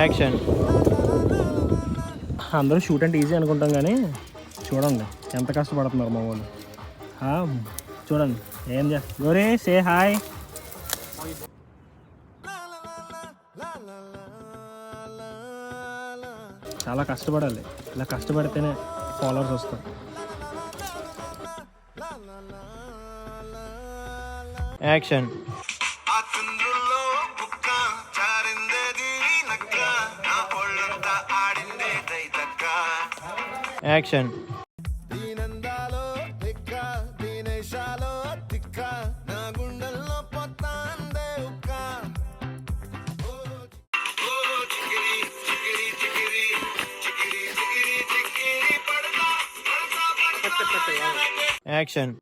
Action. అందరూ shoot అంటే easy అనుకుంటాం కానీ చూడండి ఎంత కష్టపడుతున్నారు మా వాళ్ళు. చూడండి ఏం గోరే సే హాయ్. చాలా కష్టపడాలి, ఇలా కష్టపడితేనే ఫాలోవర్స్ వస్తారు. యాక్షన్. యాక్షన్. యాక్షన్.